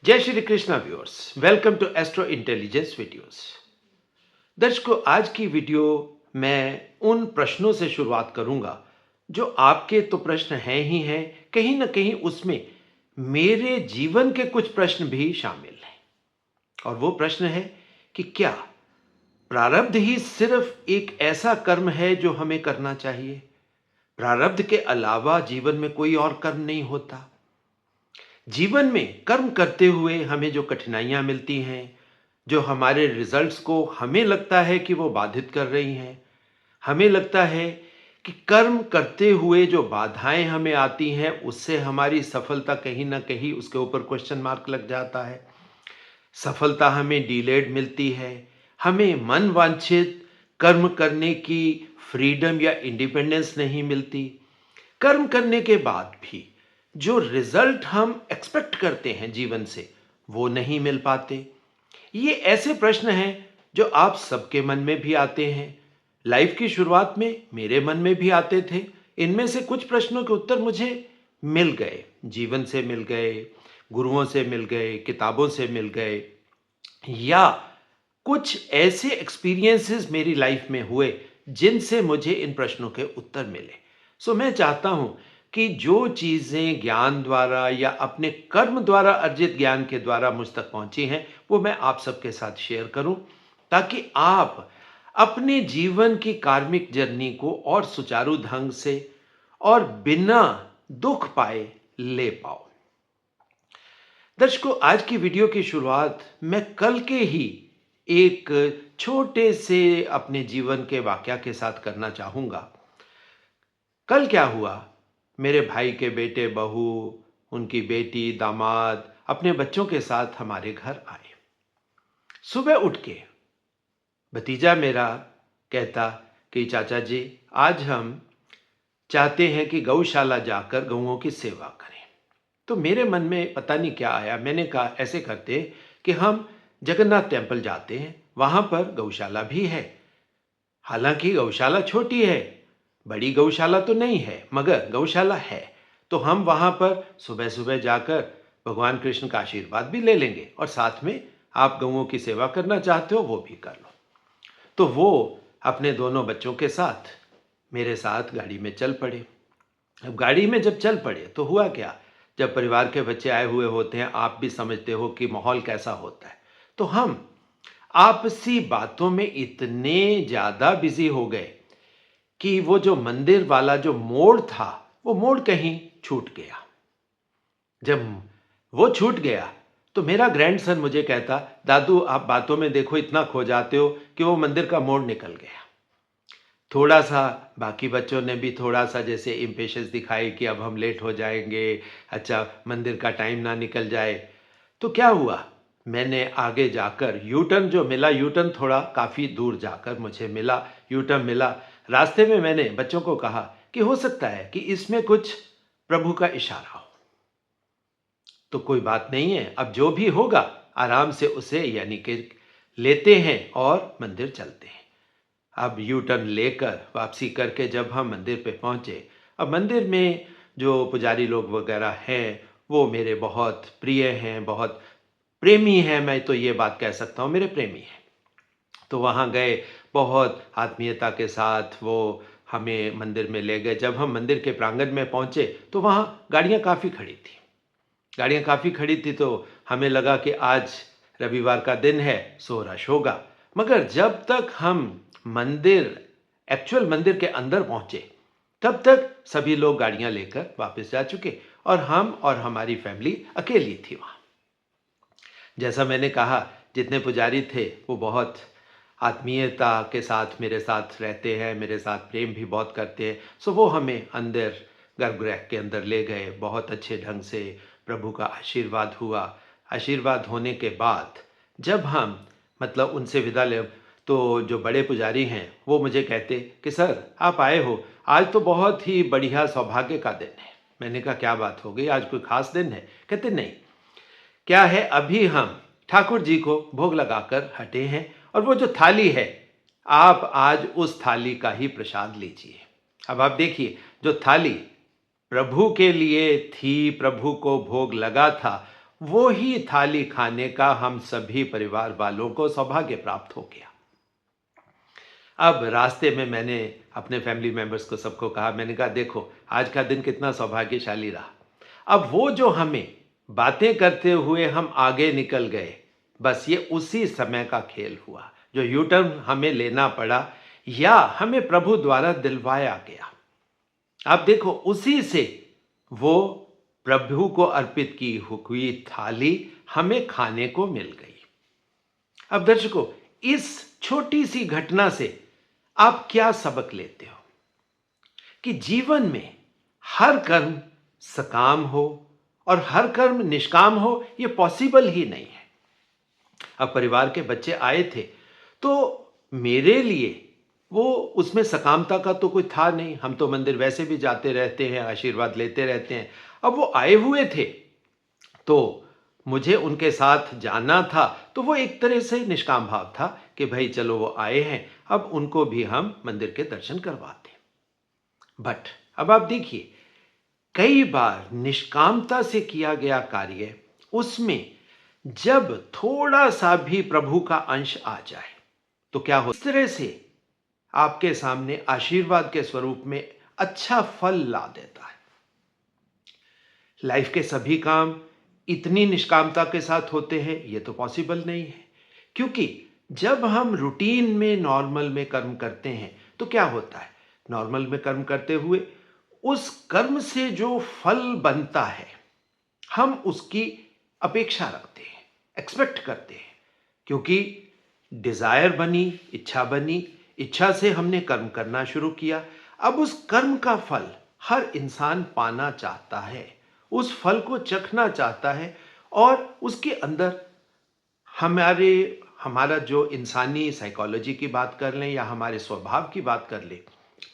जय Shri Krishna viewers, welcome to astro intelligence videos. दर्शकों, आज की वीडियो मैं उन प्रश्नों से शुरुआत करूंगा जो आपके तो प्रश्न हैं ही हैं, कहीं ना कहीं उसमें मेरे जीवन के कुछ प्रश्न भी शामिल हैं। और वो प्रश्न है कि क्या प्रारब्ध ही सिर्फ एक ऐसा कर्म है जो हमें करना चाहिए? प्रारब्ध के अलावा जीवन में कोई और कर्म नहीं होता? जीवन में कर्म करते हुए हमें जो कठिनाइयां मिलती हैं, जो हमारे रिजल्ट्स को हमें लगता है कि वो बाधित कर रही हैं, हमें लगता है कि कर्म करते हुए जो बाधाएं हमें आती हैं उससे हमारी सफलता कहीं ना कहीं उसके ऊपर क्वेश्चन मार्क लग जाता है। सफलता हमें डिलेड मिलती है, हमें मन वांछित कर्म करने की फ्रीडम या इंडिपेंडेंस नहीं मिलती। कर्म करने के बाद भी जो रिजल्ट हम एक्सपेक्ट करते हैं जीवन से, वो नहीं मिल पाते। ये ऐसे प्रश्न हैं जो आप सबके मन में भी आते हैं। लाइफ की शुरुआत में मेरे मन में भी आते थे। इनमें से कुछ प्रश्नों के उत्तर मुझे मिल गए, जीवन से मिल गए, गुरुओं से मिल गए, किताबों से मिल गए, या कुछ ऐसे एक्सपीरियंसेस मेरी लाइफ में हुए जिनसे मुझे इन प्रश्नों के उत्तर मिले। सो मैं चाहता हूं कि जो चीजें ज्ञान द्वारा या अपने कर्म द्वारा अर्जित ज्ञान के द्वारा मुझ तक पहुंची हैं वो मैं आप सबके साथ शेयर करूं, ताकि आप अपने जीवन की कार्मिक जर्नी को और सुचारू ढंग से और बिना दुख पाए ले पाओ। दर्शकों, आज की वीडियो की शुरुआत मैं कल के ही एक छोटे से अपने जीवन के वाकया के साथ करना चाहूंगा। कल क्या हुआ, मेरे भाई के बेटे बहू, उनकी बेटी, दामाद अपने बच्चों के साथ हमारे घर आए। सुबह उठ के भतीजा मेरा कहता कि चाचा जी, आज हम चाहते हैं कि गौशाला जाकर गौओं की सेवा करें। तो मेरे मन में पता नहीं क्या आया, मैंने कहा ऐसे करते कि हम जगन्नाथ टेम्पल जाते हैं, वहां पर गौशाला भी है। हालांकि गौशाला छोटी है, बड़ी गौशाला तो नहीं है, मगर गौशाला है। तो हम वहां पर सुबह सुबह जाकर भगवान कृष्ण का आशीर्वाद भी ले लेंगे और साथ में आप गौओं की सेवा करना चाहते हो वो भी कर लो। तो वो अपने दोनों बच्चों के साथ मेरे साथ गाड़ी में चल पड़े। अब गाड़ी में जब चल पड़े तो हुआ क्या, जब परिवार के बच्चे आए हुए होते हैं, आप भी समझते हो कि माहौल कैसा होता है। तो हम आपसी बातों में इतने ज्यादा बिजी हो गए कि वो जो मंदिर वाला जो मोड़ था, वो मोड़ कहीं छूट गया। जब वो छूट गया तो मेरा ग्रैंडसन मुझे कहता, दादू आप बातों में देखो इतना खो जाते हो कि वो मंदिर का मोड़ निकल गया। थोड़ा सा बाकी बच्चों ने भी थोड़ा सा जैसे इम्पेशंस दिखाई कि अब हम लेट हो जाएंगे, अच्छा मंदिर का टाइम ना निकल जाए। तो क्या हुआ, मैंने आगे जाकर यू टर्न जो मिला, यू टर्न थोड़ा काफ़ी दूर जाकर मुझे मिला, यू टर्न मिला। रास्ते में मैंने बच्चों को कहा कि हो सकता है कि इसमें कुछ प्रभु का इशारा हो। तो कोई बात नहीं है, अब जो भी होगा आराम से उसे यानी कि लेते हैं और मंदिर चलते हैं। अब यू टर्न लेकर वापसी करके जब हम मंदिर पे पहुंचे, अब मंदिर में जो पुजारी लोग वगैरह हैं वो मेरे बहुत प्रिय हैं, बहुत प्रेमी हैं, मैं तो ये बात कह सकता हूँ मेरे प्रेमी हैं। तो वहाँ गए, बहुत आत्मीयता के साथ वो हमें मंदिर में ले गए। जब हम मंदिर के प्रांगण में पहुँचे तो वहाँ गाड़ियाँ काफ़ी खड़ी थी। गाड़ियाँ काफ़ी खड़ी थी तो हमें लगा कि आज रविवार का दिन है, सो रश होगा। मगर जब तक हम मंदिर, एक्चुअल मंदिर के अंदर पहुंचे, तब तक सभी लोग गाड़ियां लेकर वापस जा चुके और हम और हमारी फैमिली अकेली थी वहां। जैसा मैंने कहा, जितने पुजारी थे वो बहुत आत्मीयता के साथ मेरे साथ रहते हैं, मेरे साथ प्रेम भी बहुत करते हैं। सो वो हमें अंदर गर्भगृह के अंदर ले गए, बहुत अच्छे ढंग से प्रभु का आशीर्वाद हुआ। आशीर्वाद होने के बाद जब हम मतलब उनसे विदा ले, तो जो बड़े पुजारी हैं वो मुझे कहते कि सर आप आए हो, आज तो बहुत ही बढ़िया सौभाग्य का दिन है। मैंने कहा क्या बात हो गई, आज कोई खास दिन है? कहते नहीं, क्या है, अभी हम ठाकुर जी को भोग लगाकर हटे हैं और वो जो थाली है, आप आज उस थाली का ही प्रसाद लीजिए। अब आप देखिए, जो थाली प्रभु के लिए थी, प्रभु को भोग लगा था, वो ही थाली खाने का हम सभी परिवार वालों को सौभाग्य प्राप्त हो गया। अब रास्ते में मैंने अपने फैमिली मेंबर्स को सबको कहा, मैंने कहा देखो आज का दिन कितना सौभाग्यशाली रहा। अब वो जो हमें बातें करते हुए हम आगे निकल गए, बस ये उसी समय का खेल हुआ, जो यू टर्न हमें लेना पड़ा या हमें प्रभु द्वारा दिलवाया गया। आप देखो उसी से वो प्रभु को अर्पित की हुई थाली हमें खाने को मिल गई। अब दर्शकों, इस छोटी सी घटना से आप क्या सबक लेते हो? कि जीवन में हर कर्म सकाम हो और हर कर्म निष्काम हो, ये पॉसिबल ही नहीं है। अब परिवार के बच्चे आए थे, तो मेरे लिए वो उसमें सकामता का तो कोई था नहीं। हम तो मंदिर वैसे भी जाते रहते हैं, आशीर्वाद लेते रहते हैं। अब वो आए हुए थे, तो मुझे उनके साथ जाना था, तो वो एक तरह से निष्काम भाव था कि भाई चलो वो आए हैं, अब उनको भी हम मंदिर के दर्शन करवाते। बट अब आप देखिए, कई बार निष्कामता से किया गया कार्य, उसमें जब थोड़ा सा भी प्रभु का अंश आ जाए तो क्या हो, इस तरह से आपके सामने आशीर्वाद के स्वरूप में अच्छा फल ला देता है। लाइफ के सभी काम इतनी निष्कामता के साथ होते हैं, ये तो पॉसिबल नहीं है। क्योंकि जब हम रूटीन में नॉर्मल में कर्म करते हैं तो क्या होता है, नॉर्मल में कर्म करते हुए उस कर्म से जो फल बनता है हम उसकी अपेक्षा रखते हैं, एक्सपेक्ट करते हैं। क्योंकि डिजायर बनी, इच्छा बनी, इच्छा से हमने कर्म करना शुरू किया। अब उस कर्म का फल हर इंसान पाना चाहता है, उस फल को चखना चाहता है। और उसके अंदर हमारे हमारा जो इंसानी साइकोलॉजी की बात कर लें या हमारे स्वभाव की बात कर लें,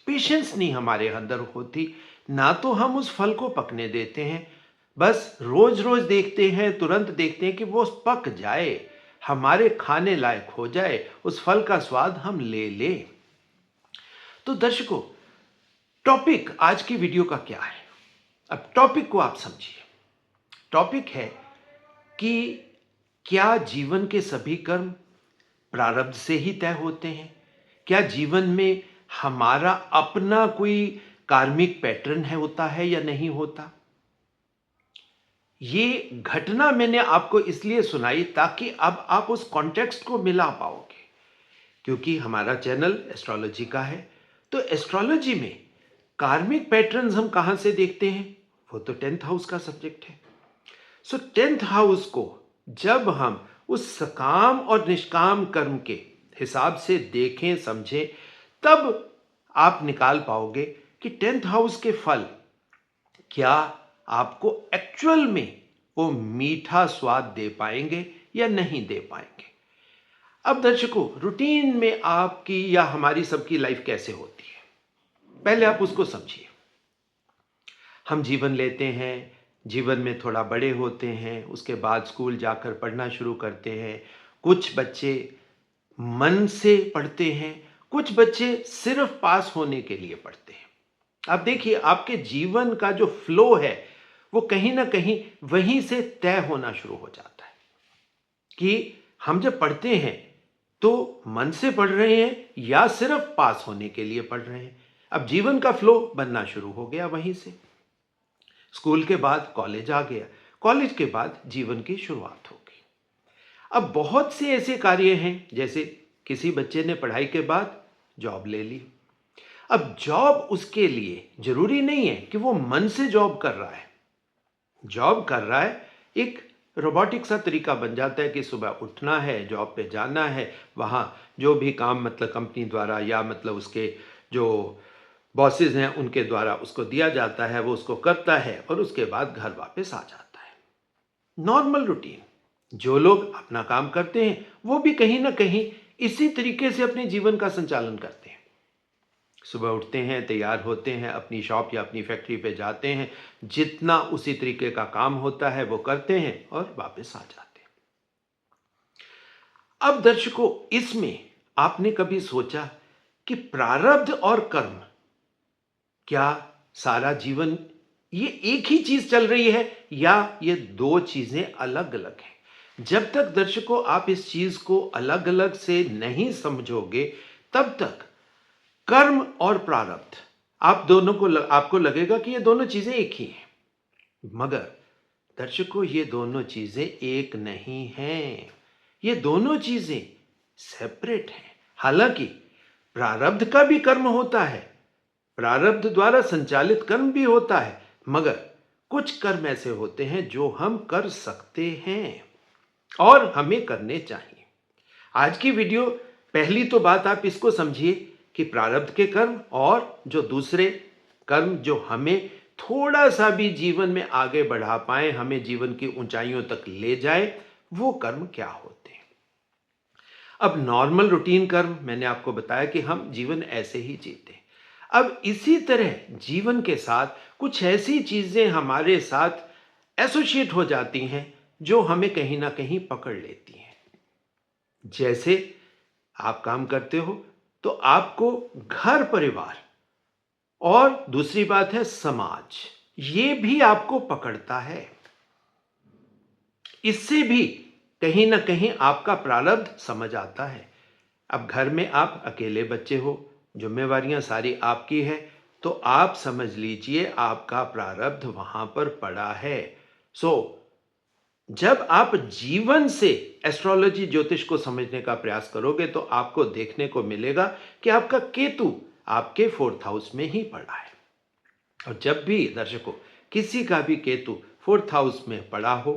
पेशेंस नहीं हमारे अंदर होती। ना तो हम उस फल को पकने देते हैं, बस रोज रोज देखते हैं, तुरंत देखते हैं कि वो पक जाए, हमारे खाने लायक हो जाए, उस फल का स्वाद हम ले लें। तो दर्शकों, टॉपिक आज की वीडियो का क्या है? अब टॉपिक को आप समझिए। टॉपिक है कि क्या जीवन के सभी कर्म प्रारब्ध से ही तय होते हैं? क्या जीवन में हमारा अपना कोई कार्मिक पैटर्न है, होता है या नहीं होता? ये घटना मैंने आपको इसलिए सुनाई ताकि अब आप उस कॉन्टेक्स्ट को मिला पाओगे। क्योंकि हमारा चैनल एस्ट्रोलॉजी का है, तो एस्ट्रोलॉजी में कार्मिक पैटर्न्स हम कहां से देखते हैं? वो तो 10th हाउस का सब्जेक्ट है। सो 10th हाउस को जब हम उस सकाम और निष्काम कर्म के हिसाब से देखें, समझें, तब आप निकाल पाओगे कि 10th हाउस के फल क्या आपको एक्चुअल में वो मीठा स्वाद दे पाएंगे या नहीं दे पाएंगे। अब दर्शकों, रूटीन में आपकी या हमारी सबकी लाइफ कैसे होती है, पहले आप उसको समझिए। हम जीवन लेते हैं, जीवन में थोड़ा बड़े होते हैं, उसके बाद स्कूल जाकर पढ़ना शुरू करते हैं। कुछ बच्चे मन से पढ़ते हैं, कुछ बच्चे सिर्फ पास होने के लिए पढ़ते हैं। आप देखिए, आपके जीवन का जो फ्लो है वो कहीं ना कहीं वहीं से तय होना शुरू हो जाता है कि हम जब पढ़ते हैं तो मन से पढ़ रहे हैं या सिर्फ पास होने के लिए पढ़ रहे हैं। अब जीवन का फ्लो बनना शुरू हो गया वहीं से। स्कूल के बाद कॉलेज आ गया, कॉलेज के बाद जीवन की शुरुआत हो गई। अब बहुत से ऐसे कार्य हैं, जैसे किसी बच्चे ने पढ़ाई के बाद जॉब ले ली। अब जॉब उसके लिए जरूरी नहीं है कि वो मन से जॉब कर रहा है। जॉब कर रहा है, एक रोबोटिक सा तरीका बन जाता है कि सुबह उठना है, जॉब पे जाना है, वहाँ जो भी काम मतलब कंपनी द्वारा या मतलब उसके जो बॉसेस हैं उनके द्वारा उसको दिया जाता है, वो उसको करता है और उसके बाद घर वापस आ जाता है। Normal routine. जो लोग अपना काम करते हैं वो भी कहीं ना कहीं इसी तरीके से अपने जीवन का संचालन करते हैं। सुबह उठते हैं, तैयार होते हैं, अपनी शॉप या अपनी फैक्ट्री पे जाते हैं, जितना उसी तरीके का काम होता है वो करते हैं और वापस आ जाते हैं। अब दर्शकों, इसमें आपने कभी सोचा कि प्रारब्ध और कर्म, क्या सारा जीवन ये एक ही चीज चल रही है या ये दो चीजें अलग अलग हैं? जब तक दर्शकों आप इस चीज को अलग अलग से नहीं समझोगे, तब तक कर्म और प्रारब्ध आप दोनों को आपको लगेगा कि ये दोनों चीजें एक ही हैं, मगर दर्शकों ये दोनों चीजें एक नहीं हैं। ये दोनों चीजें सेपरेट हैं। हालांकि प्रारब्ध का भी कर्म होता है, प्रारब्ध द्वारा संचालित कर्म भी होता है, मगर कुछ कर्म ऐसे होते हैं जो हम कर सकते हैं और हमें करने चाहिए। आज की वीडियो, पहली तो बात आप इसको समझिए कि प्रारब्ध के कर्म और जो दूसरे कर्म जो हमें थोड़ा सा भी जीवन में आगे बढ़ा पाए, हमें जीवन की ऊंचाइयों तक ले जाए, वो कर्म क्या होते हैं। अब नॉर्मल रूटीन कर्म मैंने आपको बताया कि हम जीवन ऐसे ही जीते हैं। अब इसी तरह जीवन के साथ कुछ ऐसी चीजें हमारे साथ एसोसिएट हो जाती हैं जो हमें कहीं ना कहीं पकड़ लेती हैं। जैसे आप काम करते हो तो आपको घर परिवार और दूसरी बात है समाज, ये भी आपको पकड़ता है। इससे भी कहीं ना कहीं आपका प्रारब्ध समझ आता है। अब घर में आप अकेले बच्चे हो, जिम्मेवारियां सारी आपकी है, तो आप समझ लीजिए आपका प्रारब्ध वहां पर पड़ा है। जब आप जीवन से एस्ट्रोलॉजी ज्योतिष को समझने का प्रयास करोगे तो आपको देखने को मिलेगा कि आपका केतु आपके 4th हाउस में ही पड़ा है। और जब भी दर्शकों किसी का भी केतु 4th हाउस में पड़ा हो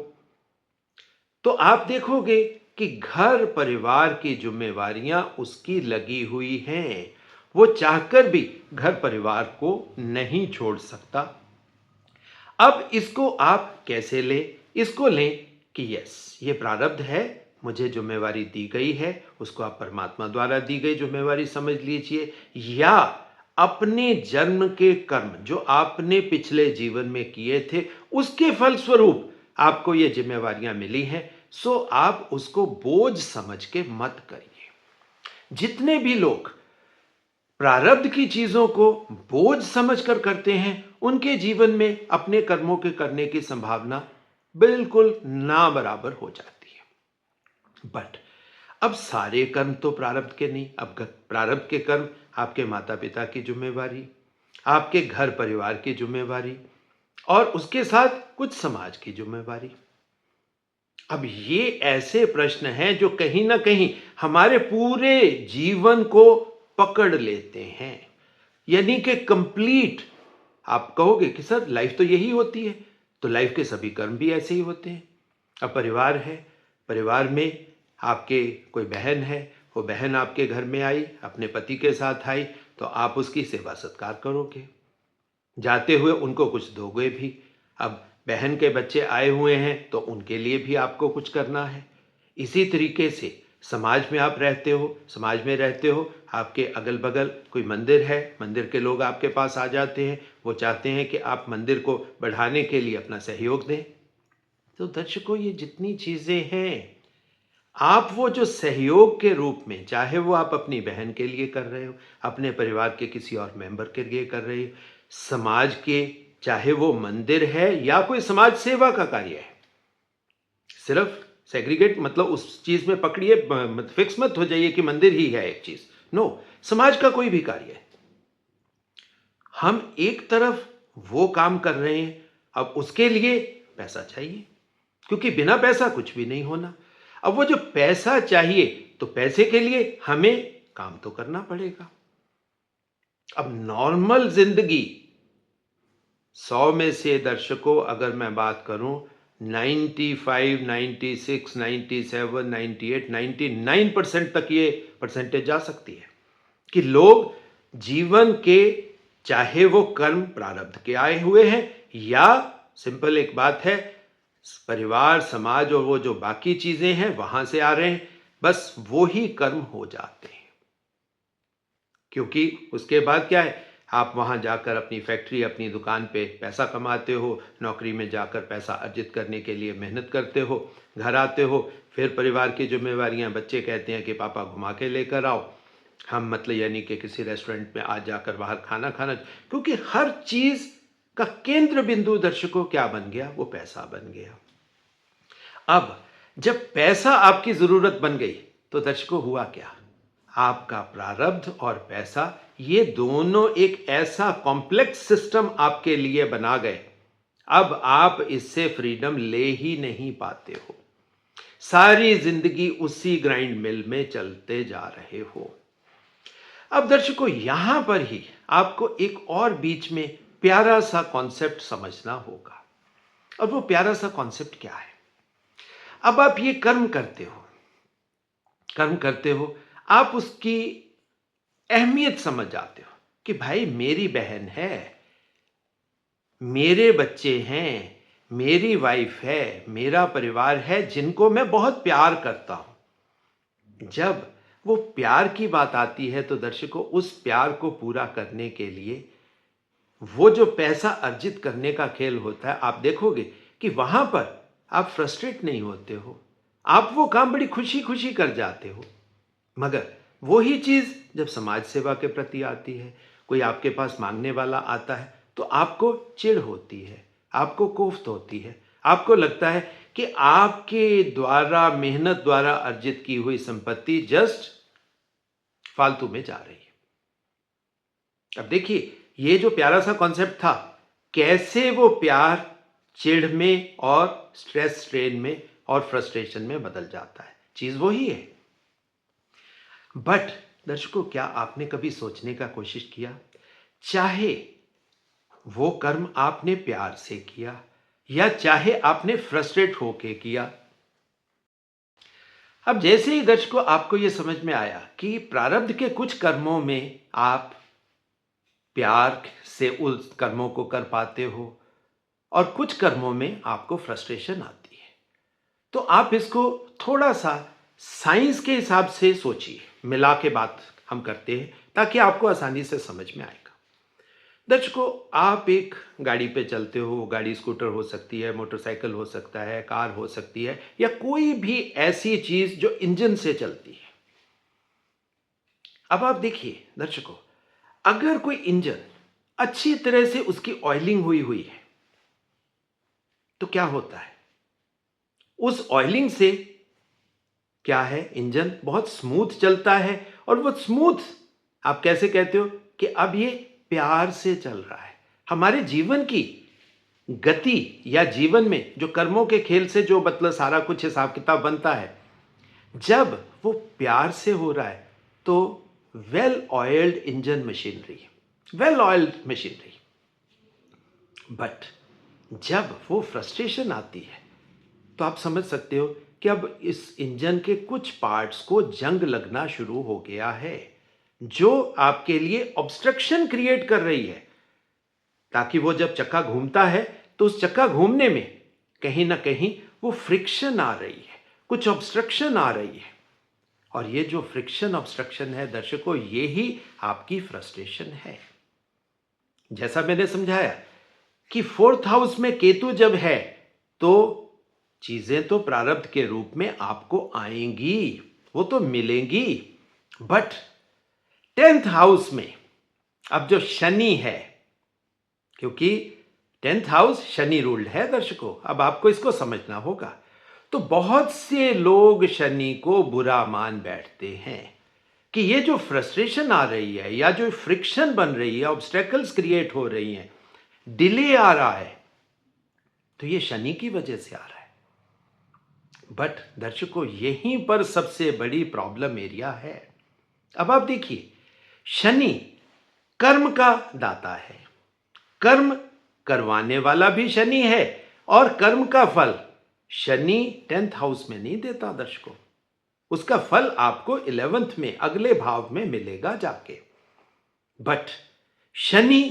तो आप देखोगे कि घर परिवार की जिम्मेवारियां उसकी लगी हुई हैं। वो चाहकर भी घर परिवार को नहीं छोड़ सकता। अब इसको आप कैसे लें? इसको लें कि यस, ये प्रारब्ध है, मुझे जिम्मेवारी दी गई है, उसको आप परमात्मा द्वारा दी गई जिम्मेवारी समझ लीजिए, या अपने जन्म के कर्म जो आपने पिछले जीवन में किए थे उसके फलस्वरूप आपको ये जिम्मेवारियां मिली हैं। सो आप उसको बोझ समझ के मत करिए। जितने भी लोग प्रारब्ध की चीजों को बोझ समझकर करते हैं, उनके जीवन में अपने कर्मों के करने की संभावना बिल्कुल ना बराबर हो जाती है। बट अब सारे कर्म तो प्रारब्ध के नहीं। अब प्रारब्ध के कर्म आपके माता पिता की जिम्मेवारी, आपके घर परिवार की जिम्मेवारी और उसके साथ कुछ समाज की जिम्मेवारी। अब ये ऐसे प्रश्न हैं जो कहीं ना कहीं हमारे पूरे जीवन को पकड़ लेते हैं, यानी कि कंप्लीट। आप कहोगे कि सर लाइफ तो यही होती है, तो लाइफ के सभी कर्म भी ऐसे ही होते हैं। अब परिवार है, परिवार में आपके कोई बहन है, वो बहन आपके घर में आई, अपने पति के साथ आई, तो आप उसकी सेवा सत्कार करोगे, जाते हुए उनको कुछ दोगे भी। अब बहन के बच्चे आए हुए हैं तो उनके लिए भी आपको कुछ करना है। इसी तरीके से समाज में आप रहते हो, समाज में रहते हो, आपके अगल बगल कोई मंदिर है, मंदिर के लोग आपके पास आ जाते हैं, वो चाहते हैं कि आप मंदिर को बढ़ाने के लिए अपना सहयोग दें। तो दर्शकों ये जितनी चीज़ें हैं, आप वो जो सहयोग के रूप में, चाहे वो आप अपनी बहन के लिए कर रहे हो, अपने परिवार के किसी और मेंबर के लिए कर रहे हो, समाज के, चाहे वो मंदिर है या कोई समाज सेवा का कार्य है, सिर्फ सेग्रीगेट मतलब उस चीज में पकड़िए, फिक्स मत हो जाइए कि मंदिर ही है एक चीज। नो, समाज का कोई भी कार्य है, हम एक तरफ वो काम कर रहे हैं, अब उसके लिए पैसा चाहिए, क्योंकि बिना पैसा कुछ भी नहीं होना। अब वो जो पैसा चाहिए, तो पैसे के लिए हमें काम तो करना पड़ेगा। अब नॉर्मल जिंदगी 100 में से दर्शकों अगर मैं बात करूं, 95, 96, 97, 98, 99% तक ये परसेंटेज जा सकती है कि लोग जीवन के, चाहे वो कर्म प्रारब्ध के आए हुए हैं या सिंपल एक बात है, परिवार समाज और वो जो बाकी चीजें हैं वहां से आ रहे हैं, बस वो ही कर्म हो जाते हैं। क्योंकि उसके बाद क्या है, आप वहां जाकर अपनी फैक्ट्री, अपनी दुकान पे पैसा कमाते हो, नौकरी में जाकर पैसा अर्जित करने के लिए मेहनत करते हो, घर आते हो, फिर परिवार की जिम्मेवारियां, बच्चे कहते हैं कि पापा घुमा के लेकर आओ, हम मतलब यानी कि किसी रेस्टोरेंट में आज जाकर बाहर खाना खाना, क्योंकि हर चीज का केंद्र बिंदु दर्शकों क्या बन गया? वो पैसा बन गया। अब जब पैसा आपकी जरूरत बन गई तो दर्शकों हुआ क्या? आपका प्रारब्ध और पैसा ये दोनों एक ऐसा कॉम्प्लेक्स सिस्टम आपके लिए बना गए, अब आप इससे फ्रीडम ले ही नहीं पाते हो। सारी जिंदगी उसी ग्राइंड मिल में चलते जा रहे हो। अब दर्शकों यहां पर ही आपको एक और बीच में प्यारा सा कॉन्सेप्ट समझना होगा। और वो प्यारा सा कॉन्सेप्ट क्या है? अब आप ये कर्म करते हो, आप उसकी अहमियत समझ जाते हो कि भाई मेरी बहन है, मेरे बच्चे हैं, मेरी वाइफ है, मेरा परिवार है जिनको मैं बहुत प्यार करता हूं। जब वो प्यार की बात आती है तो दर्शकों उस प्यार को पूरा करने के लिए वो जो पैसा अर्जित करने का खेल होता है, आप देखोगे कि वहां पर आप फ्रस्ट्रेट नहीं होते हो, आप वो काम बड़ी खुशी खुशी कर जाते हो। मगर वही चीज जब समाज सेवा के प्रति आती है, कोई आपके पास मांगने वाला आता है तो आपको चिढ़ होती है, आपको कोफ्त होती है, आपको लगता है कि आपके द्वारा मेहनत द्वारा अर्जित की हुई संपत्ति जस्ट फालतू में जा रही है। अब देखिए ये जो प्यारा सा कॉन्सेप्ट था, कैसे वो प्यार चिढ़ में और स्ट्रेस स्ट्रेन में और फ्रस्ट्रेशन में बदल जाता है। चीज वही है। बट दर्शकों क्या आपने कभी सोचने का कोशिश किया, चाहे वो कर्म आपने प्यार से किया या चाहे आपने फ्रस्ट्रेट होके किया, अब जैसे ही दर्शकों आपको यह समझ में आया कि प्रारब्ध के कुछ कर्मों में आप प्यार से उस कर्मों को कर पाते हो और कुछ कर्मों में आपको फ्रस्ट्रेशन आती है, तो आप इसको थोड़ा सा साइंस के हिसाब से सोचिए, मिला के बात हम करते हैं ताकि आपको आसानी से समझ में आएगा। दर्शकों आप एक गाड़ी पे चलते हो, गाड़ी स्कूटर हो सकती है, मोटरसाइकिल हो सकता है, कार हो सकती है या कोई भी ऐसी चीज जो इंजन से चलती है। अब आप देखिए दर्शकों, अगर कोई इंजन अच्छी तरह से उसकी ऑयलिंग हुई है तो क्या होता है? उस ऑयलिंग से क्या है, इंजन बहुत स्मूथ चलता है। और वो स्मूथ आप कैसे कहते हो कि अब ये प्यार से चल रहा है। हमारे जीवन की गति या जीवन में जो कर्मों के खेल से जो मतलब सारा कुछ हिसाब किताब बनता है, जब वो प्यार से हो रहा है तो well oiled engine machinery, well oiled machinery. But जब वो फ्रस्ट्रेशन आती है तो आप समझ सकते हो कि अब इस इंजन के कुछ पार्ट्स को जंग लगना शुरू हो गया है, जो आपके लिए ऑब्स्ट्रक्शन क्रिएट कर रही है, ताकि वो जब चक्का घूमता है तो उस चक्का घूमने में कहीं ना कहीं वो फ्रिक्शन आ रही है, कुछ ऑब्स्ट्रक्शन आ रही है। और ये जो फ्रिक्शन ऑब्स्ट्रक्शन है दर्शकों, ये ही आपकी फ्रस्ट्रेशन है। जैसा मैंने समझाया कि फोर्थ हाउस में केतु जब है तो चीजें तो प्रारब्ध के रूप में आपको आएंगी, वो तो मिलेंगी। बट 10th हाउस में अब जो शनि है, क्योंकि 10th हाउस शनि रूल्ड है दर्शकों, अब आपको इसको समझना होगा। तो बहुत से लोग शनि को बुरा मान बैठते हैं कि ये जो फ्रस्ट्रेशन आ रही है या जो फ्रिक्शन बन रही है, ऑब्स्टेकल्स क्रिएट हो रही हैं, डिले आ रहा है, तो ये शनि की वजह से आ रहा है। बट दर्शकों यहीं पर सबसे बड़ी प्रॉब्लम एरिया है। अब आप देखिए, शनि कर्म का दाता है, कर्म करवाने वाला भी शनि है और कर्म का फल शनि 10th हाउस में नहीं देता दर्शकों, उसका फल आपको 11th में अगले भाव में मिलेगा जाके। बट शनि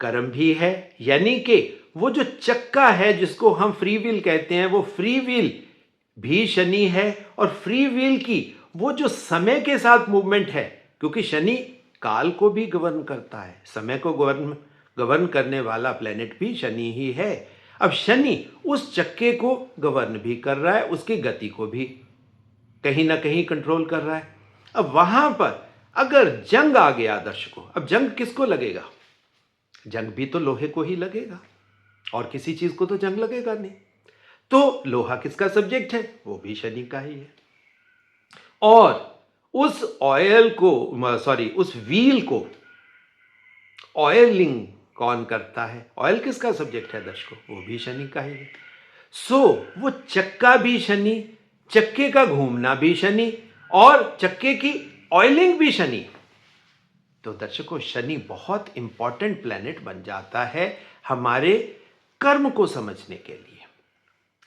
कर्म भी है, यानी कि वो जो चक्का है जिसको हम फ्री विल कहते हैं, वो फ्री विल भी शनि है। और फ्री विल की वो जो समय के साथ मूवमेंट है, क्योंकि शनि काल को भी गवर्न करता है, समय को गवर्न करने वाला प्लेनेट भी शनि ही है। अब शनि उस चक्के को गवर्न भी कर रहा है, उसकी गति को भी कहीं ना कहीं कंट्रोल कर रहा है। अब वहां पर अगर जंग आ गया दर्शकों, अब जंग किसको लगेगा? जंग भी तो लोहे को ही लगेगा, और किसी चीज को तो जंग लगेगा नहीं। तो लोहा किसका सब्जेक्ट है? वो भी शनि का ही है। और उस ऑयल को, सॉरी, उस व्हील को ऑयलिंग कौन करता है? ऑयल किसका सब्जेक्ट है दर्शकों? वो भी शनि का ही है। सो वो चक्का भी शनि, चक्के का घूमना भी शनि, और चक्के की ऑयलिंग भी शनि। तो दर्शकों, शनि बहुत इंपॉर्टेंट प्लैनेट बन जाता है हमारे कर्म को समझने के लिए।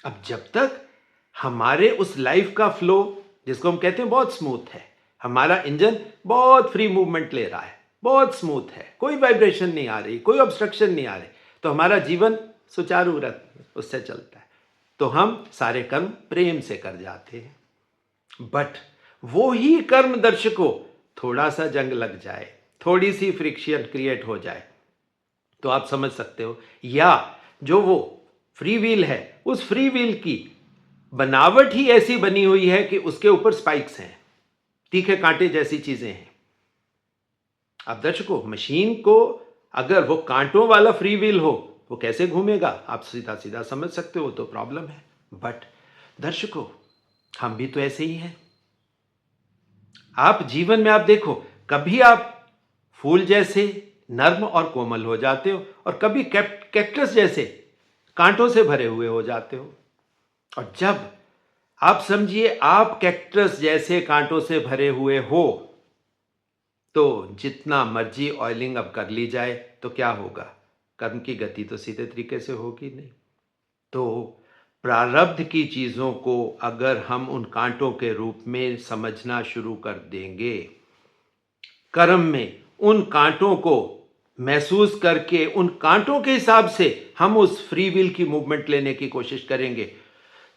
अब जब तक हमारे उस लाइफ का फ्लो, जिसको हम कहते हैं बहुत स्मूथ है, हमारा इंजन बहुत फ्री मूवमेंट ले रहा है, बहुत स्मूथ है, कोई वाइब्रेशन नहीं आ रही, कोई ऑब्स्ट्रक्शन नहीं आ रही, तो हमारा जीवन सुचारू उससे चलता है, तो हम सारे कर्म प्रेम से कर जाते हैं। बट वो ही कर्म दर्शकों, थोड़ा सा जंग लग जाए, थोड़ी सी फ्रिक्शन क्रिएट हो जाए, तो आप समझ सकते हो, या जो वो फ्री व्हील है, उस फ्री व्हील की बनावट ही ऐसी बनी हुई है कि उसके ऊपर स्पाइक्स हैं, तीखे कांटे जैसी चीजें हैं। अब दर्शकों, मशीन को अगर वो कांटों वाला फ्री व्हील हो, वो कैसे घूमेगा? आप सीधा सीधा समझ सकते हो, तो प्रॉब्लम है। बट दर्शकों, हम भी तो ऐसे ही हैं। आप जीवन में आप देखो, कभी आप फूल जैसे नर्म और कोमल हो जाते हो, और कभी कैक्टस जैसे कांटों से भरे हुए हो जाते हो। और जब आप समझिए आप कैक्टस जैसे कांटों से भरे हुए हो, तो जितना मर्जी ऑयलिंग अब कर ली जाए तो क्या होगा? कर्म की गति तो सीधे तरीके से होगी नहीं। तो प्रारब्ध की चीजों को अगर हम उन कांटों के रूप में समझना शुरू कर देंगे, कर्म में उन कांटों को महसूस करके उन कांटों के हिसाब से हम उस फ्री विल की मूवमेंट लेने की कोशिश करेंगे,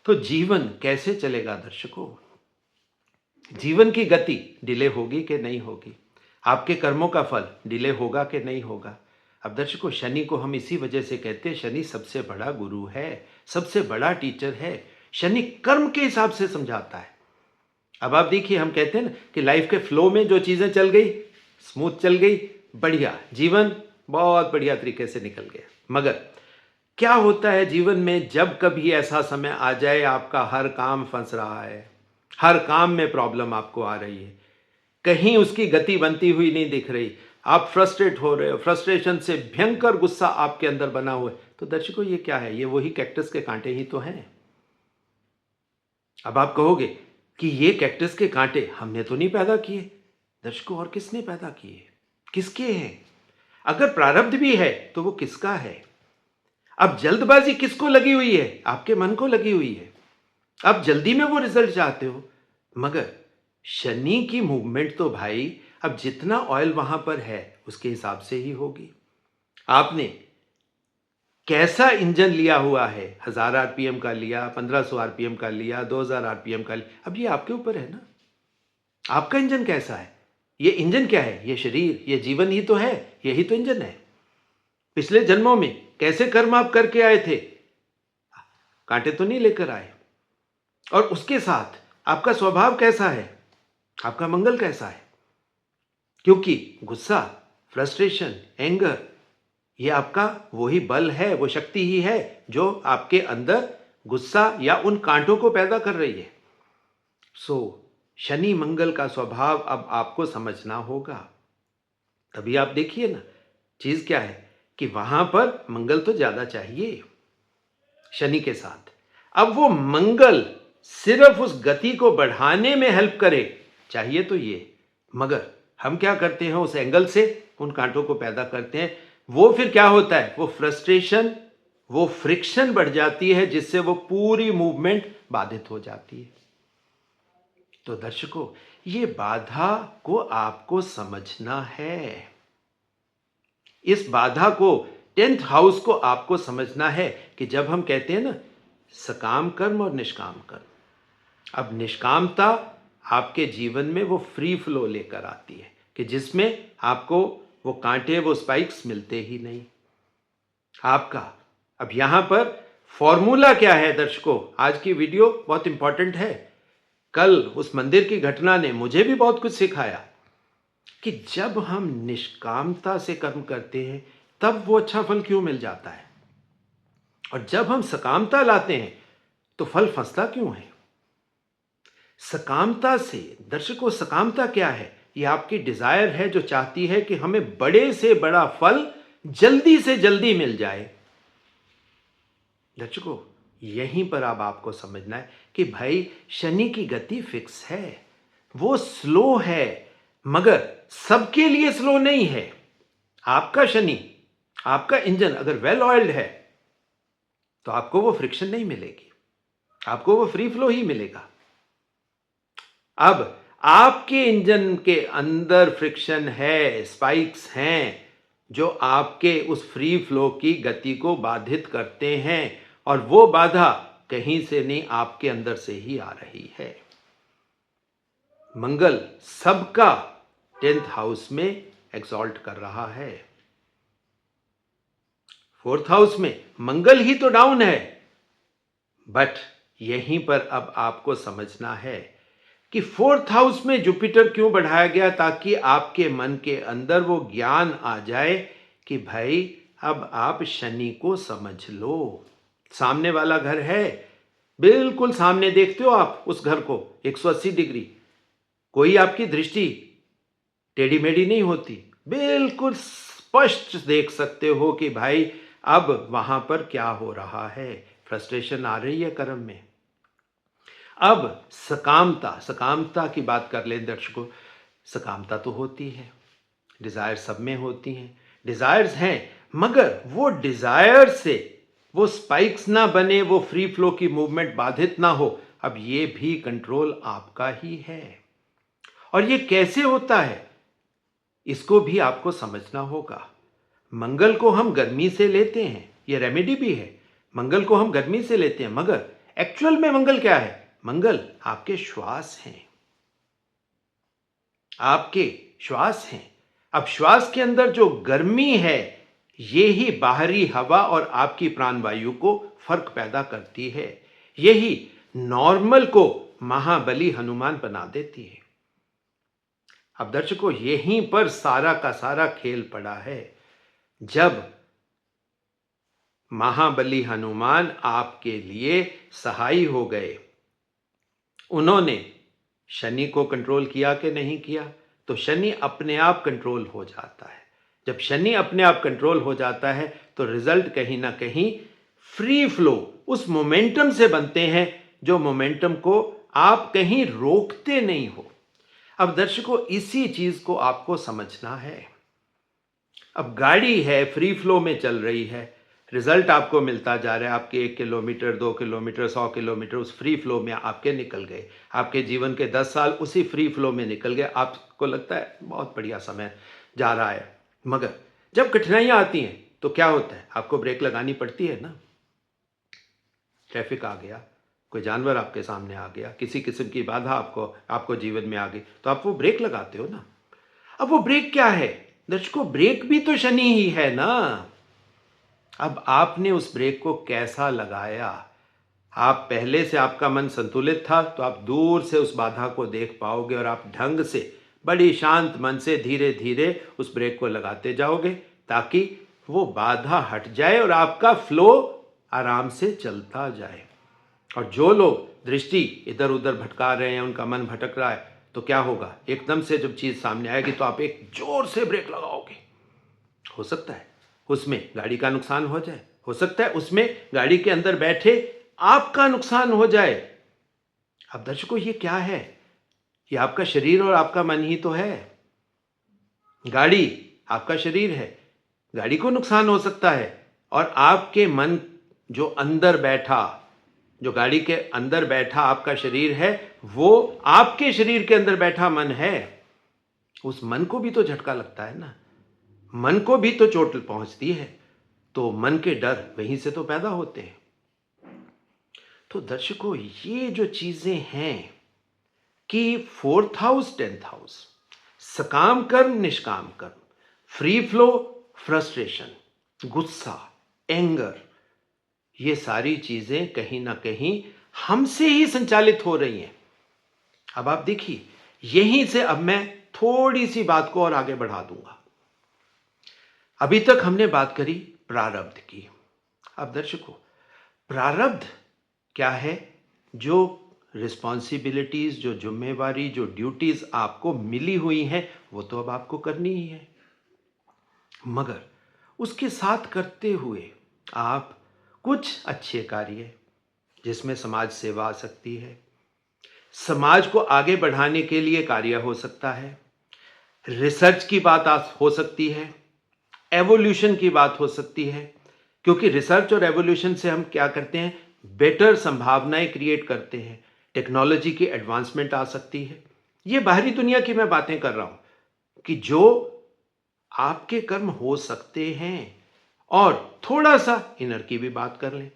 तो जीवन कैसे चलेगा दर्शकों? जीवन की गति डिले होगी कि नहीं होगी? आपके कर्मों का फल डिले होगा कि नहीं होगा? अब दर्शकों, शनि को हम इसी वजह से कहते हैं शनि सबसे बड़ा गुरु है, सबसे बड़ा टीचर है। शनि कर्म के हिसाब से समझाता है। अब आप देखिए, हम कहते हैं ना कि लाइफ के फ्लो में जो चीजें चल गई, स्मूथ चल गई, बढ़िया, जीवन बहुत बढ़िया तरीके से निकल गया। मगर क्या होता है जीवन में, जब कभी ऐसा समय आ जाए आपका हर काम फंस रहा है, हर काम में प्रॉब्लम आपको आ रही है, कहीं उसकी गति बनती हुई नहीं दिख रही, आप फ्रस्ट्रेट हो रहे हो, फ्रस्ट्रेशन से भयंकर गुस्सा आपके अंदर बना हुआ है, तो दर्शकों ये क्या है? ये वही कैक्टस के कांटे ही तो हैं। अब आप कहोगे कि ये कैक्टस के कांटे हमने तो नहीं पैदा किए। दर्शकों, और किसने पैदा किए? किसके हैं? अगर प्रारब्ध भी है तो वो किसका है? अब जल्दबाजी किसको लगी हुई है? आपके मन को लगी हुई है। आप जल्दी में वो रिजल्ट चाहते हो। मगर शनि की मूवमेंट तो भाई, अब जितना ऑयल वहां पर है उसके हिसाब से ही होगी। आपने कैसा इंजन लिया हुआ है, 1000 आरपीएम का लिया, 1500 आरपीएम का लिया, 2000 आरपीएम का लिया, अब ये आपके ऊपर है ना। आपका इंजन कैसा है? ये इंजन क्या है? ये शरीर, ये जीवन ही तो है, यही तो इंजन है। पिछले जन्मों में कैसे कर्म आप करके आए थे? कांटे तो नहीं लेकर आए। और उसके साथ आपका स्वभाव कैसा है, आपका मंगल कैसा है? क्योंकि गुस्सा, फ्रस्ट्रेशन, एंगर, ये आपका वही बल है, वो शक्ति ही है जो आपके अंदर गुस्सा या उन कांटों को पैदा कर रही है। सो शनि मंगल का स्वभाव अब आपको समझना होगा। तभी आप देखिए ना, चीज क्या है कि वहां पर मंगल तो ज्यादा चाहिए शनि के साथ। अब वो मंगल सिर्फ उस गति को बढ़ाने में हेल्प करे, चाहिए तो ये, मगर हम क्या करते हैं, उस एंगल से उन कांटों को पैदा करते हैं। वो फिर क्या होता है, वो फ्रस्ट्रेशन, वो फ्रिक्शन बढ़ जाती है, जिससे वो पूरी मूवमेंट बाधित हो जाती है। तो दर्शकों, ये बाधा को आपको समझना है। इस बाधा को, 10th हाउस को आपको समझना है कि जब हम कहते हैं ना सकाम कर्म और निष्काम कर्म, अब निष्कामता आपके जीवन में वो फ्री फ्लो लेकर आती है कि जिसमें आपको वो कांटे, वो स्पाइक्स मिलते ही नहीं आपका। अब यहां पर फॉर्मूला क्या है दर्शकों? आज की वीडियो बहुत इंपॉर्टेंट है। कल उस मंदिर की घटना ने मुझे भी बहुत कुछ सिखाया कि जब हम निष्कामता से कर्म करते हैं, तब वो अच्छा फल क्यों मिल जाता है? और जब हम सकामता लाते हैं तो फल फंसता क्यों है? सकामता से, दर्शकों, सकामता क्या है? ये आपकी डिजायर है जो चाहती है कि हमें बड़े से बड़ा फल जल्दी से जल्दी मिल जाए। दर्शकों, यहीं पर अब आपको समझना है कि भाई शनि की गति फिक्स है, वो स्लो है, मगर सबके लिए स्लो नहीं है। आपका शनि, आपका इंजन अगर वेल ऑयल्ड है तो आपको वो फ्रिक्शन नहीं मिलेगी, आपको वो फ्री फ्लो ही मिलेगा। अब आपके इंजन के अंदर फ्रिक्शन है, स्पाइक्स हैं जो आपके उस फ्री फ्लो की गति को बाधित करते हैं, और वो बाधा कहीं से नहीं, आपके अंदर से ही आ रही है। मंगल सबका 10th हाउस में एक्सॉल्ट कर रहा है। 4th हाउस में मंगल ही तो डाउन है। बट यहीं पर अब आपको समझना है कि 4th हाउस में जुपिटर क्यों बढ़ाया गया, ताकि आपके मन के अंदर वो ज्ञान आ जाए कि भाई अब आप शनि को समझ लो। सामने वाला घर है, बिल्कुल सामने देखते हो आप उस घर को 180 डिग्री, कोई आपकी दृष्टि टेढ़ी मेढ़ी नहीं होती, बिल्कुल स्पष्ट देख सकते हो कि भाई अब वहां पर क्या हो रहा है, फ्रस्ट्रेशन आ रही है कर्म में। अब सकामता, सकामता की बात कर लें दर्शकों, सकामता तो होती है, डिजायर सब में होती हैं, डिजायर्स हैं, मगर वो डिजायर से वो स्पाइक्स ना बने, वो फ्री फ्लो की मूवमेंट बाधित ना हो, अब ये भी कंट्रोल आपका ही है। और ये कैसे होता है, इसको भी आपको समझना होगा। मंगल को हम गर्मी से लेते हैं, ये रेमेडी भी है, मंगल को हम गर्मी से लेते हैं, मगर एक्चुअल में मंगल क्या है? मंगल आपके श्वास हैं, आपके श्वास हैं। अब श्वास के अंदर जो गर्मी है, ये ही बाहरी हवा और आपकी प्राणवायु को फर्क पैदा करती है, यही नॉर्मल को महाबली हनुमान बना देती है। अब दर्शकों, यहीं पर सारा का सारा खेल पड़ा है। जब महाबली हनुमान आपके लिए सहाय हो गए, उन्होंने शनि को कंट्रोल किया कि नहीं किया, तो शनि अपने आप कंट्रोल हो जाता है। जब शनि अपने आप कंट्रोल हो जाता है तो रिजल्ट कहीं ना कहीं फ्री फ्लो, उस मोमेंटम से बनते हैं, जो मोमेंटम को आप कहीं रोकते नहीं हो। अब दर्शकों, इसी चीज को आपको समझना है। अब गाड़ी है, फ्री फ्लो में चल रही है, रिजल्ट आपको मिलता जा रहा है, आपके 1 किलोमीटर, 2 किलोमीटर, 100 किलोमीटर उस फ्री फ्लो में आपके निकल गए, आपके जीवन के 10 साल उसी फ्री फ्लो में निकल गए, आपको लगता है बहुत बढ़िया समय जा रहा है। मगर जब कठिनाइयां आती हैं तो क्या होता है? आपको ब्रेक लगानी पड़ती है ना। ट्रैफिक आ गया, कोई जानवर आपके सामने आ गया, किसी किस्म की बाधा आपको जीवन में आ गई, तो आप वो ब्रेक लगाते हो ना। अब वो ब्रेक क्या है दर्शकों? ब्रेक भी तो शनि ही है ना। अब आपने उस ब्रेक को कैसा लगाया? आप पहले से, आपका मन संतुलित था तो आप दूर से उस बाधा को देख पाओगे, और आप ढंग से, बड़ी शांत मन से धीरे धीरे उस ब्रेक को लगाते जाओगे, ताकि वो बाधा हट जाए और आपका फ्लो आराम से चलता जाए। और जो लोग दृष्टि इधर उधर भटका रहे हैं, उनका मन भटक रहा है, तो क्या होगा? एकदम से जब चीज सामने आएगी तो आप एक जोर से ब्रेक लगाओगे। हो सकता है उसमें गाड़ी का नुकसान हो जाए, हो सकता है उसमें गाड़ी के अंदर बैठे आपका नुकसान हो जाए। अब दर्शकों, ये क्या है? ये आपका शरीर और आपका मन ही तो है। गाड़ी आपका शरीर है, गाड़ी को नुकसान हो सकता है, और आपके मन जो अंदर बैठा, जो गाड़ी के अंदर बैठा आपका शरीर है, वो आपके शरीर के अंदर बैठा मन है, उस मन को भी तो झटका लगता है ना, मन को भी तो चोट पहुंचती है, तो मन के डर वहीं से तो पैदा होते हैं। तो दर्शकों, ये जो चीजें हैं कि 4th हाउस, 10th हाउस, सकाम कर्म, निष्काम कर्म, फ्री फ्लो, फ्रस्ट्रेशन, गुस्सा, एंगर, ये सारी चीजें कहीं ना कहीं हमसे ही संचालित हो रही हैं। अब आप देखिए, यहीं से अब मैं थोड़ी सी बात को और आगे बढ़ा दूंगा। अभी तक हमने बात करी प्रारब्ध की। अब दर्शकों, प्रारब्ध क्या है? जो रिस्पॉन्सिबिलिटीज, जो जिम्मेवारी, जो ड्यूटीज आपको मिली हुई हैं, वो तो अब आपको करनी ही है। मगर उसके साथ करते हुए आप कुछ अच्छे कार्य, जिसमें समाज सेवा आ सकती है, समाज को आगे बढ़ाने के लिए कार्य हो सकता है, रिसर्च की बात हो सकती है, एवोल्यूशन की बात हो सकती है। क्योंकि रिसर्च और एवोल्यूशन से हम क्या करते हैं? बेटर संभावनाएं क्रिएट करते हैं, टेक्नोलॉजी की एडवांसमेंट आ सकती है। ये बाहरी दुनिया की मैं बातें कर रहा हूं कि जो आपके कर्म हो सकते हैं। और थोड़ा सा इनर की भी बात कर लें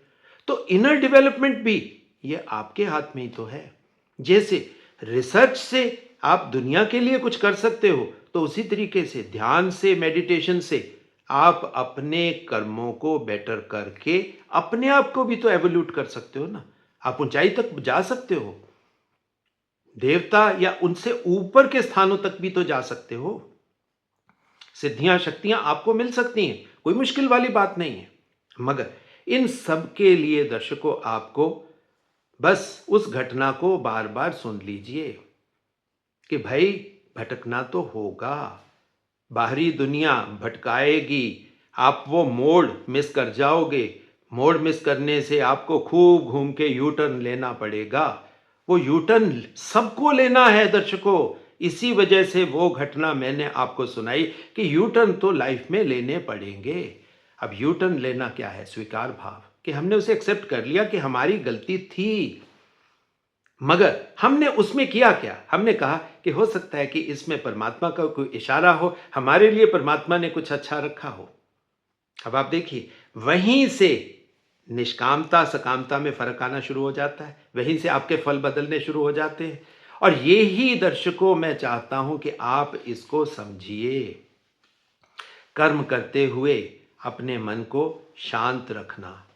तो इनर डेवलपमेंट भी ये आपके हाथ में ही तो है। जैसे रिसर्च से आप दुनिया के लिए कुछ कर सकते हो, तो उसी तरीके से ध्यान से, मेडिटेशन से आप अपने कर्मों को बेटर करके अपने आप को भी तो एवोल्यूट कर सकते हो ना। आप ऊंचाई तक जा सकते हो, देवता या उनसे ऊपर के स्थानों तक भी तो जा सकते हो। सिद्धियां, शक्तियां आपको मिल सकती हैं, कोई मुश्किल वाली बात नहीं है। मगर इन सब के लिए दर्शकों, आपको बस उस घटना को बार बार सुन लीजिए कि भाई भटकना तो होगा, बाहरी दुनिया भटकाएगी, आप वो मोड़ मिस कर जाओगे। मोड़ मिस करने से आपको खूब घूम के यू टर्न लेना पड़ेगा। वो यू टर्न सबको लेना है दर्शकों। इसी वजह से वो घटना मैंने आपको सुनाई कि यू टर्न तो लाइफ में लेने पड़ेंगे। अब यू टर्न लेना क्या है? स्वीकार भाव, कि हमने उसे एक्सेप्ट कर लिया कि हमारी गलती थी। मगर हमने उसमें किया क्या? हमने कहा कि हो सकता है कि इसमें परमात्मा का कोई इशारा हो, हमारे लिए परमात्मा ने कुछ अच्छा रखा हो। अब आप देखिए, वहीं से निष्कामता सकामता में फर्क आना शुरू हो जाता है, वहीं से आपके फल बदलने शुरू हो जाते हैं। और ये ही दर्शकों मैं चाहता हूं कि आप इसको समझिए। कर्म करते हुए अपने मन को शांत रखना,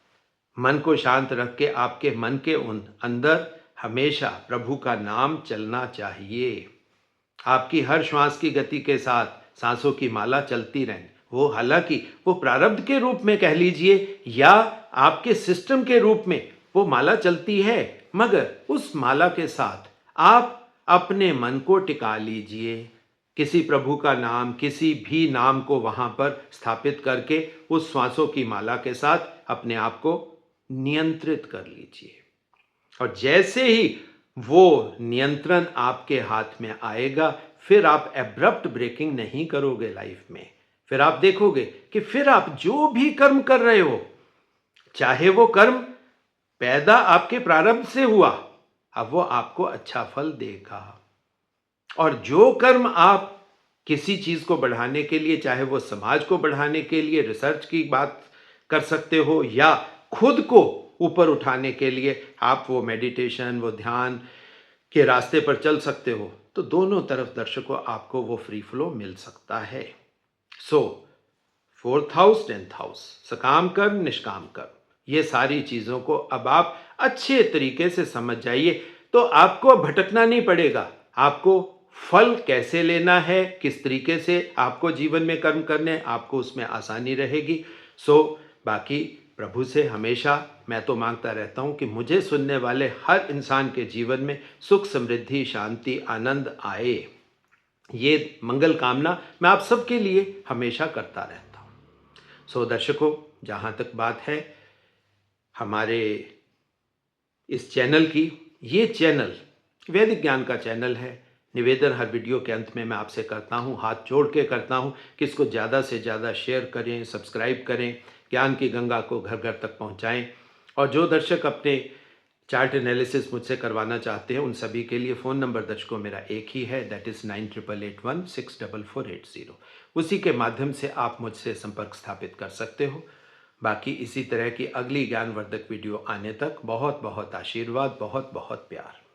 मन को शांत रख के आपके मन के अंदर हमेशा प्रभु का नाम चलना चाहिए। आपकी हर श्वास की गति के साथ सांसों की माला चलती रहे। वो हालांकि वो प्रारब्ध के रूप में कह लीजिए या आपके सिस्टम के रूप में वो माला चलती है, मगर उस माला के साथ आप अपने मन को टिका लीजिए। किसी प्रभु का नाम, किसी भी नाम को वहां पर स्थापित करके उस श्वासों की माला के साथ अपने आप को नियंत्रित कर लीजिए। और जैसे ही वो नियंत्रण आपके हाथ में आएगा, फिर आप एब्रप्ट ब्रेकिंग नहीं करोगे लाइफ में। फिर आप देखोगे कि फिर आप जो भी कर्म कर रहे हो, चाहे वो कर्म पैदा आपके प्रारब्ध से हुआ, अब वो आपको अच्छा फल देगा। और जो कर्म आप किसी चीज को बढ़ाने के लिए, चाहे वो समाज को बढ़ाने के लिए रिसर्च की बात कर सकते हो, या खुद को ऊपर उठाने के लिए आप वो मेडिटेशन, वो ध्यान के रास्ते पर चल सकते हो, तो दोनों तरफ दर्शकों आपको वो फ्री फ्लो मिल सकता है। सो 4th हाउस 10th हाउस, सकाम कर्म, निष्काम कर्म, ये सारी चीजों को अब आप अच्छे तरीके से समझ जाइए, तो आपको भटकना नहीं पड़ेगा। आपको फल कैसे लेना है, किस तरीके से आपको जीवन में कर्म करने, आपको उसमें आसानी रहेगी। सो बाकी प्रभु से हमेशा मैं तो मांगता रहता हूं कि मुझे सुनने वाले हर इंसान के जीवन में सुख, समृद्धि, शांति, आनंद आए। ये मंगल कामना मैं आप सबके लिए हमेशा करता रहता हूं। सो दर्शकों, जहां तक बात है हमारे इस चैनल की, ये चैनल वैदिक ज्ञान का चैनल है। निवेदन हर वीडियो के अंत में मैं आपसे करता हूँ, हाथ जोड़ के करता हूँ कि इसको ज़्यादा से ज़्यादा शेयर करें, सब्सक्राइब करें, ज्ञान की गंगा को घर घर तक पहुँचाएं। और जो दर्शक अपने चार्ट एनालिसिस मुझसे करवाना चाहते हैं, उन सभी के लिए फ़ोन नंबर दर्शकों मेरा एक ही है, दैट इज़ 9881 उसी के माध्यम से आप मुझसे संपर्क स्थापित कर सकते हो। बाकी इसी तरह की अगली ज्ञानवर्धक वीडियो आने तक बहुत बहुत आशीर्वाद, बहुत बहुत प्यार।